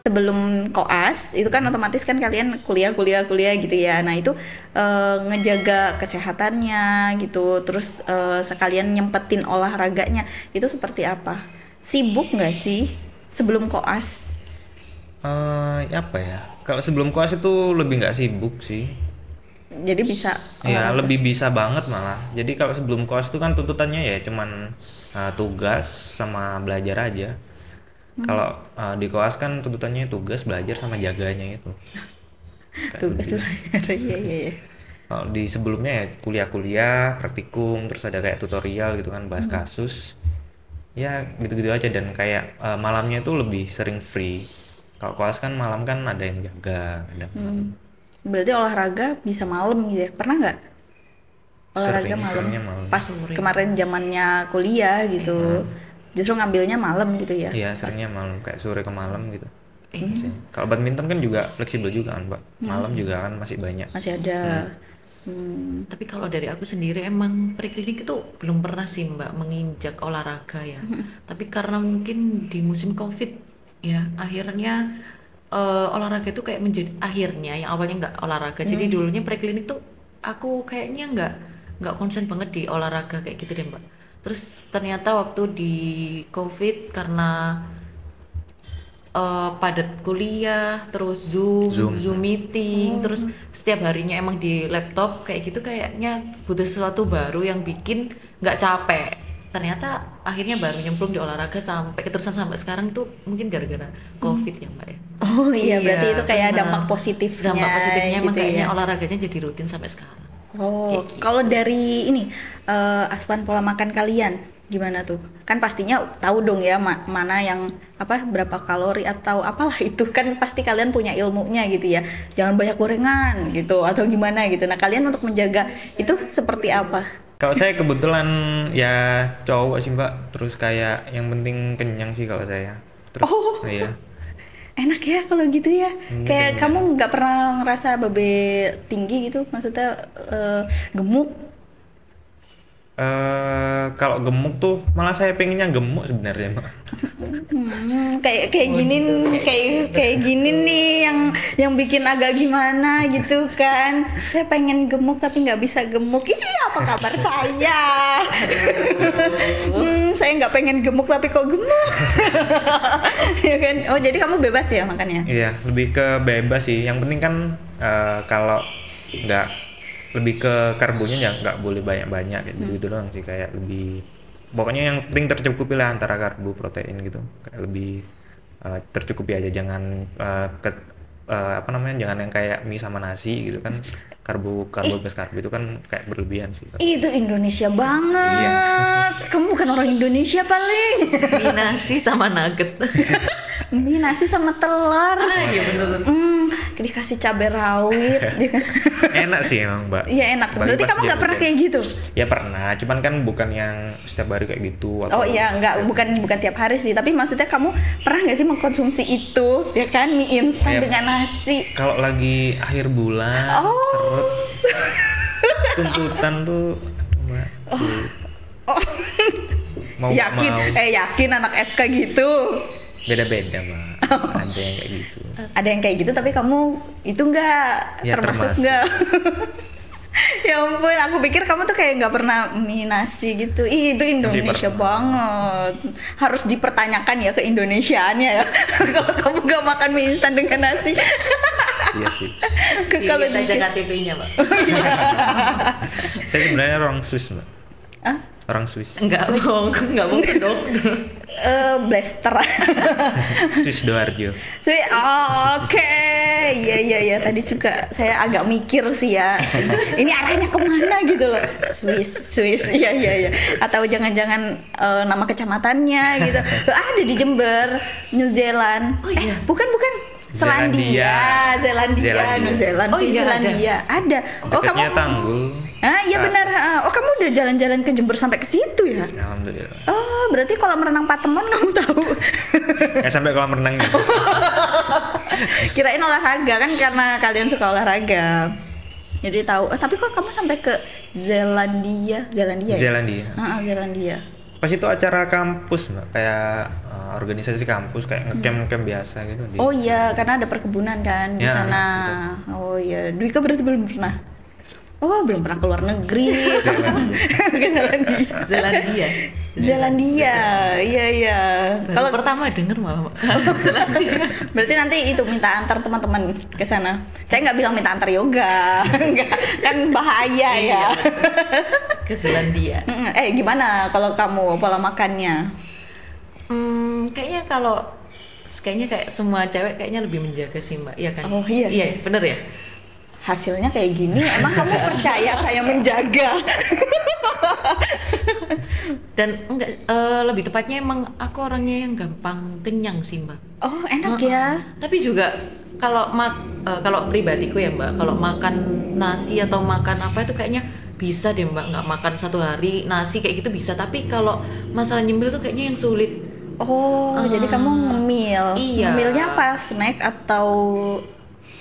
sebelum koas itu kan otomatis kan kalian kuliah gitu ya. Nah itu ngejaga kesehatannya gitu, terus sekalian nyempetin olahraganya itu seperti apa? Sibuk nggak sih sebelum koas? Apa ya? Kalau sebelum koas itu lebih nggak sibuk sih. Jadi bisa Ya, olahraga. lebih bisa banget malah. Jadi kalau sebelum koas itu kan tuntutannya ya cuman tugas sama belajar aja. Kalau di koas kan tuntutannya tugas, belajar sama jaganya itu. Kayak Tugas lebih. belajar iya iya iya. Kalau di sebelumnya ya kuliah-kuliah, praktikum, terus ada kayak tutorial gitu kan, bahas kasus. Ya gitu-gitu aja dan kayak malamnya itu lebih sering free. Kalau koas kan malam kan ada yang jaga, ada Berarti olahraga bisa malam gitu ya? Pernah nggak olahraga malam? seringnya malam. Pas kemarin zamannya kuliah gitu, justru ngambilnya malam gitu ya? Iya, seringnya malam kayak sore ke malam gitu. Sih. Kalau badminton kan juga fleksibel juga kan, Mbak. Malam juga kan masih banyak. Masih ada. Tapi kalau dari aku sendiri emang preklinik itu belum pernah sih Mbak menginjak olahraga ya. Tapi karena mungkin di musim COVID ya akhirnya olahraga itu kayak menjadi akhirnya yang awalnya nggak olahraga. Jadi dulunya preklinik tuh aku kayaknya nggak konsen banget di olahraga kayak gitu deh Mbak. Terus ternyata waktu di COVID karena padat kuliah, terus Zoom meeting, terus setiap harinya emang di laptop kayak gitu kayaknya butuh sesuatu baru yang bikin nggak capek. Ternyata akhirnya baru nyemplung di olahraga sampai keterusan sampai sekarang tuh mungkin gara-gara COVID ya Mbak ya. Oh iya, berarti itu kayak benar. dampak positifnya. Dampak positifnya emang gitu kayaknya ya. olahraganya jadi rutin sampai sekarang. Oh, Kayak gitu. kalau dari ini asupan pola makan kalian gimana tuh? Kan pastinya tahu dong ya mana yang apa berapa kalori atau apalah itu kan pasti kalian punya ilmunya gitu ya. Jangan banyak gorengan gitu atau gimana gitu. Nah, kalian untuk menjaga itu seperti apa? Kalau saya kebetulan ya cowok sih, Mbak. Terus kayak yang penting kenyang sih kalau saya. Terus iya. Enak ya kalau gitu ya. Kayak Kenyang. kamu nggak pernah ngerasa babe tinggi gitu, maksudnya gemuk. Kalau gemuk tuh malah saya pengennya gemuk sebenarnya, Mbak. Kayak gini kayak gini nih yang bikin agak gimana gitu kan. Saya pengen gemuk tapi nggak bisa gemuk. Ih, apa kabar saya? Saya nggak pengen gemuk tapi kok gemuk. Ya kan? Oh, jadi kamu bebas ya makannya? Iya, lebih ke bebas sih. Yang penting kan kalau nggak lebih ke karbonya ya nggak boleh banyak-banyak kayak gitu doang sih kayak lebih pokoknya yang penting tercukupi lah antara karbo protein gitu kayak lebih tercukupi aja jangan apa namanya jangan yang kayak mie sama nasi gitu kan karbo plus karbo itu kan kayak berlebihan sih. Itu Indonesia banget. Iya. Kamu bukan orang Indonesia paling. Mie nasi sama nugget. Mie nasi sama telur. Iya bener. Dikasih cabai rawit, ya kan? Enak sih emang, Mbak. Iya enak. Apalagi Berarti pas kamu nggak pernah hujan-hujan. kayak gitu? Ya pernah, cuman kan bukan yang setiap hari kayak gitu atau Oh iya, nggak bukan tiap hari sih. Tapi maksudnya kamu pernah nggak sih mengkonsumsi itu, ya kan? Mie instan Iya. dengan nasi. kalau lagi akhir bulan Oh. seret tuntutan tuh Mbak, sulit. Mau nggak Yakin? mau Yakin anak FK gitu. beda-beda Mbak ada yang kayak gitu Ada yang kayak gitu, tapi kamu itu nggak Ya, termasuk termasuk. nggak? Ya ampun, aku pikir kamu tuh kayak nggak pernah mie nasi gitu. Ih, itu Indonesia pernah. banget. Harus dipertanyakan ya keindonesiaannya ya. Kalau kamu nggak makan mie instan dengan nasi. iya sih Kalau Lihat aja di KTP-nya Mbak. saya sebenarnya orang Swiss Mbak Hah? orang Swiss Nggak mungkin dong. Blaster. Swiss Doarjo Oke, iya. Tadi juga saya agak mikir sih ya. Ini arahnya kemana gitu loh. Swiss, iya. Atau jangan-jangan nama kecamatannya gitu. Loh, ada di Jember, New Zealand. Oh iya. Bukan. Zelandia, Zelandia. New Zealand Oh sih, iya, Zelandia. Ada. Oh, dekatnya kamu. Tanggul Iya benar. Oh, kamu udah jalan-jalan ke Jember sampai ke situ ya? alhamdulillah Oh, berarti kolam renang Patemon kamu tahu. sampai kolam renangnya Kirain olahraga kan karena kalian suka olahraga. Jadi tahu. Tapi kok kamu sampai ke Zelandia ya? Zelandia Zelandia. pas itu acara kampus Mbak, kayak organisasi kampus kayak ngecamp biasa gitu di. Oh iya, karena ada perkebunan kan di Ya, sana. Oh iya, Dwika berarti belum pernah. Oh, belum pernah keluar negeri. Ke Zelandia. Zelandia. Zelandia. Iya iya. Kalau pertama denger malah. Berarti nanti itu minta antar teman-teman ke sana. Saya nggak bilang minta antar yoga. Nggak, kan bahaya ya. Ke Zelandia. Gimana kalau kamu pola makannya? Kayaknya kayak semua cewek kayaknya lebih menjaga sih Mbak, iya kan? Oh, iya. Iya, bener ya? Hasilnya kayak gini, emang kamu percaya saya menjaga? Dan lebih tepatnya emang aku orangnya yang gampang kenyang sih Mbak. Oh, enak ya. Tapi juga kalau pribadiku ya Mbak, kalau makan nasi atau makan apa itu kayaknya bisa deh Mbak, nggak makan satu hari nasi kayak gitu bisa. Tapi kalau masalah nyemil tuh kayaknya yang sulit. Oh, jadi kamu ngemil. Iya. Ngemilnya apa? Snack atau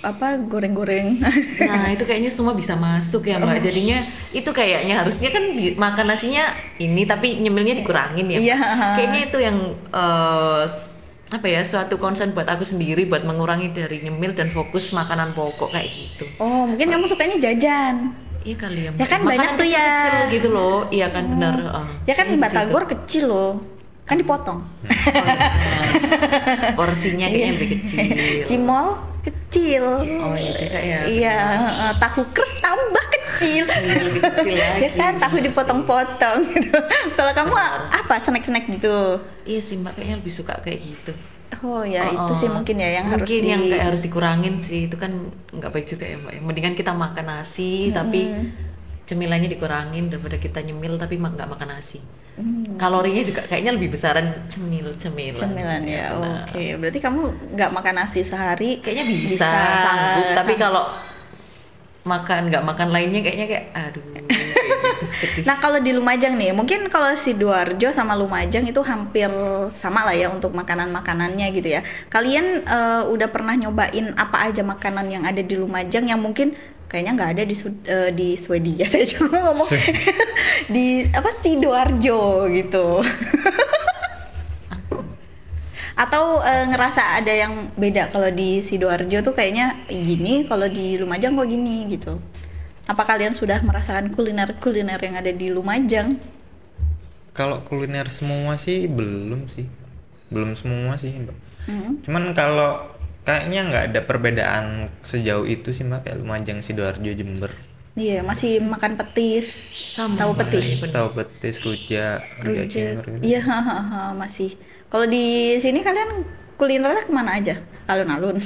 apa goreng-goreng? Nah itu kayaknya semua bisa masuk ya Mbak. Jadinya itu kayaknya harusnya kan makan nasinya ini tapi nyemilnya dikurangin ya Mbak. Iya. Kayaknya itu yang apa ya, suatu concern buat aku sendiri buat mengurangi dari nyemil dan fokus makanan pokok kayak gitu. Oh, mungkin kamu sukanya jajan. Iya kali ya Mbak. Ya kan banyak tuh ya. Kecil gitu loh. Iya kan benar. Ya kan Kayaknya di batagor situ. kecil loh. Kan dipotong. Porsinya kayaknya lebih kecil. Cimol kecil. Oh iya juga ya. Iya, tahu kres tambah kecil. Lebih kecil lagi. Ya kan tahu dipotong-potong gitu. Kalau kamu apa snack-snack gitu? Iya sih Mbak, kayaknya lebih suka kayak gitu. Oh ya, itu sih mungkin ya yang harus mungkin yang kayak harus dikurangin sih, itu kan nggak baik juga ya Mbak. Mendingan kita makan nasi tapi cemilannya dikurangin daripada kita nyemil tapi nggak makan nasi. Kalorinya juga kayaknya lebih besaran cemilan ya. Benar. Oke, berarti kamu nggak makan nasi sehari? Kayaknya bisa sanggup, tapi kalau nggak makan lainnya kayaknya kayak aduh kayak gitu, sedih. Nah kalau di Lumajang nih, mungkin kalau Sidoarjo sama Lumajang itu hampir sama lah ya untuk makanan-makanannya gitu ya. Kalian udah pernah nyobain apa aja makanan yang ada di Lumajang yang mungkin kayaknya nggak ada di Swedia? Saya cuma ngomong di Sidoarjo gitu. Atau ngerasa ada yang beda kalau di Sidoarjo tuh kayaknya gini, kalau di Lumajang kok gini gitu. Apa kalian sudah merasakan kuliner-kuliner yang ada di Lumajang? Kalau kuliner semua sih belum semua sih Mbak. Cuman kalau kayaknya nggak ada perbedaan sejauh itu sih Mbak, kayak Lumajang, Sidoarjo, Jember. Iya, masih makan petis, tahu petis, rujak cingur gitu. Iya, masih. Kalau di sini kalian kulinernya kemana aja? Alun-alun.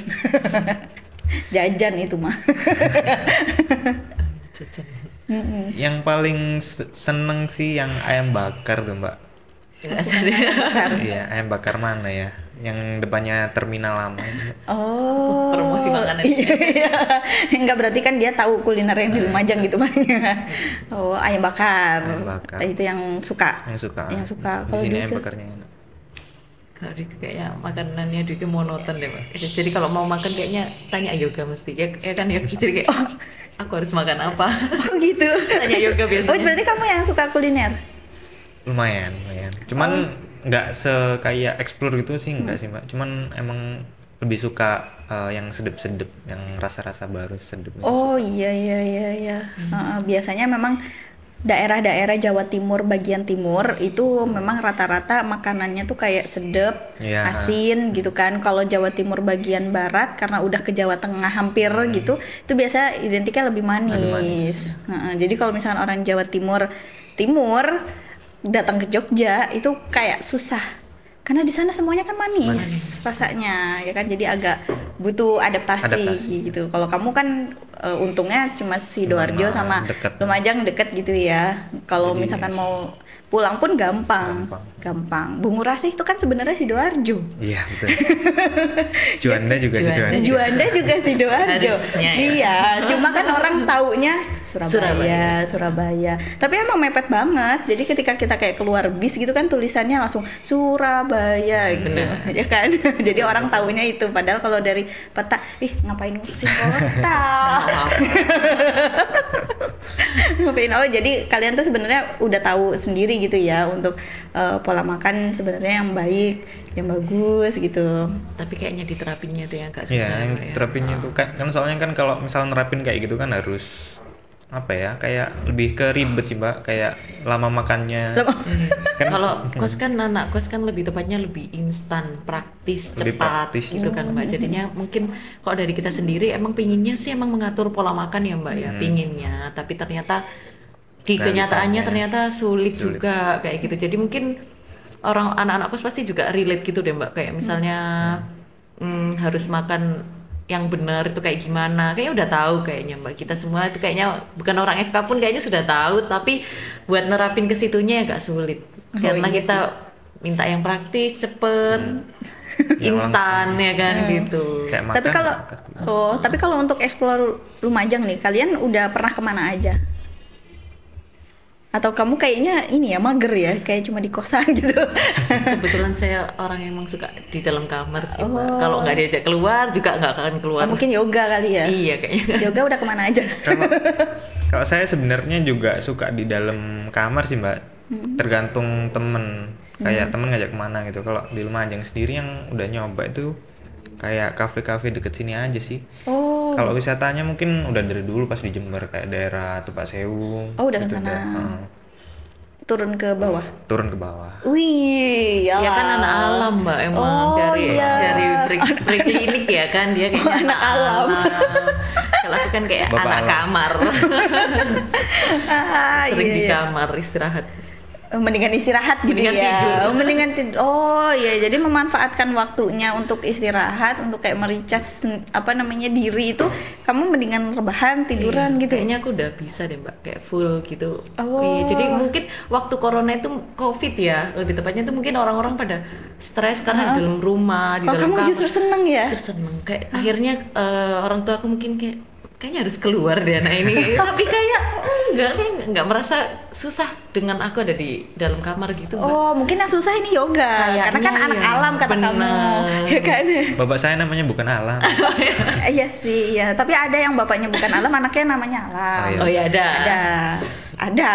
Jajan itu mah. Yang paling seneng sih yang ayam bakar tuh Mbak. Iya, ayam bakar mana ya? Yang depannya terminal lama. Oh, promosi makanan. Iya. Enggak, berarti kan dia tahu kuliner yang di Lumajang gitu Bang. Oh, ayam bakar. Itu yang suka. Yang suka. Kalau di sini ayam bakarnya enak. Kalau itu kayaknya makanannya itu monoton deh Pak. Jadi kalau mau makan kayaknya tanya yoga mesti ya kan ya. Jadi kayak aku harus makan apa? Oh gitu. Tanya yoga biasanya. Oh berarti kamu yang suka kuliner? Lumayan. Cuman nggak kayak explore gitu sih, nggak sih Mbak. Cuman emang lebih suka yang sedep-sedep, yang rasa-rasa baru sedep. Oh iya. Biasanya memang daerah-daerah Jawa Timur bagian timur itu memang rata-rata makanannya tuh kayak sedep, asin gitu kan. Kalau Jawa Timur bagian barat karena udah ke Jawa Tengah hampir gitu, itu biasa identiknya lebih manis. Jadi kalau misalkan orang Jawa Timur datang ke Jogja itu kayak susah. Karena di sana semuanya kan manis rasanya, ya kan, jadi agak butuh adaptasi. Gitu. Kalau kamu kan untungnya cuma Sidoarjo sama Lumajang deket gitu ya. Kalau misalkan mau pulang pun gampang. gampang. Bungu Rasih itu kan sebenarnya Sidoarjo. Iya betul. Juanda juga Juanda. Sidoarjo. Juanda juga Sidoarjo. Harusnya, ya. Iya, cuma kan orang taunya Surabaya. Tapi emang mepet banget. Jadi ketika kita kayak keluar bis gitu kan tulisannya langsung Surabaya gitu. Benar. Ya kan? Jadi orang taunya itu. Padahal kalau dari peta, ngapain ngurusin kota? Ngapain? Oh, jadi kalian tuh sebenarnya udah tahu sendiri gitu ya untuk pola makan sebenarnya yang baik, yang bagus gitu. Tapi kayaknya diterapinnya tuh yang agak Iya, susah. yang Mbak, ya. terapinnya tuh kan soalnya kan kalau misal nerapin kayak gitu kan harus apa ya, kayak lebih ke ribet sih Mbak, kayak lama makannya. Kan- Kalau kos kan anak kos kan lebih tepatnya lebih instan, praktis, Lebih cepat praktis. gitu kan Mbak. Jadinya mungkin kalau dari kita sendiri emang pinginnya sih emang mengatur pola makan ya Mbak ya, pinginnya. Tapi ternyata di kenyataannya ternyata sulit juga kayak gitu. Jadi mungkin orang anak-anak kos pasti juga relate gitu deh Mbak. Kayak misalnya harus makan yang benar itu kayak gimana, kayaknya udah tahu kayaknya Mbak, kita semua itu kayaknya bukan orang FK pun kayaknya sudah tahu, tapi buat nerapin ke situnya agak sulit karena iya kita minta yang praktis, cepet, Ya, instan ya kan gitu. Kayak Tapi makan, kalau makan. tapi kalau untuk explore Lumajang nih, kalian udah pernah kemana aja? Atau kamu kayaknya ini ya mager ya, kayak cuma di kosan gitu? Kebetulan saya orang yang emang suka di dalam kamar sih Mbak. Oh. Kalau nggak diajak keluar juga nggak akan keluar. Oh, mungkin yoga kali ya? Iya kayaknya. Yoga udah kemana aja? Kalau saya sebenarnya juga suka di dalam kamar sih Mbak, tergantung temen, kayak temen ngajak kemana gitu. Kalau di Lumajang sendiri yang udah nyoba itu kayak kafe-kafe deket sini aja sih. Oh, Kalau wisatanya mungkin udah dari dulu pas di Jember, kayak daerah Tupak Sewu. Oh, udah ke gitu sana. deh. turun ke bawah. Turun ke bawah. Wih, Ya kan anak alam Mbak emang Oh, dari iya. dari pre-klinik ya kan dia kayaknya anak alam. Kalau aku kan kayak Bapak anak alam. kamar. Sering di iya. kamar istirahat. Mendingan istirahat gitu Mendingan ya. tidur. Mendingan tidur. Oh iya, jadi memanfaatkan waktunya untuk istirahat, untuk kayak mericas diri itu, kamu mendingan rebahan, tiduran Iya, gitu. Kayaknya aku udah bisa deh Mbak, kayak full gitu. Oh. Iya, jadi mungkin waktu corona itu COVID ya, lebih tepatnya itu mungkin orang-orang pada stres karena di dalam rumah, di Kalau dalam kamu kamar. justru seneng ya? Justru seneng. Kayak akhirnya orang tua aku mungkin kayaknya harus keluar deh anak ini. Tapi kayak enggak merasa susah dengan aku ada di dalam kamar gitu Mbak. Oh, mungkin yang susah ini yoga. Karena kan Kayaknya anak iya. alam kata kamu. Bener. Ya kan? Bapak saya namanya bukan Alam. Iya sih, ya. Tapi ada yang bapaknya bukan alam, anaknya namanya alam. Oh, iya. Oh ya ada. Ada.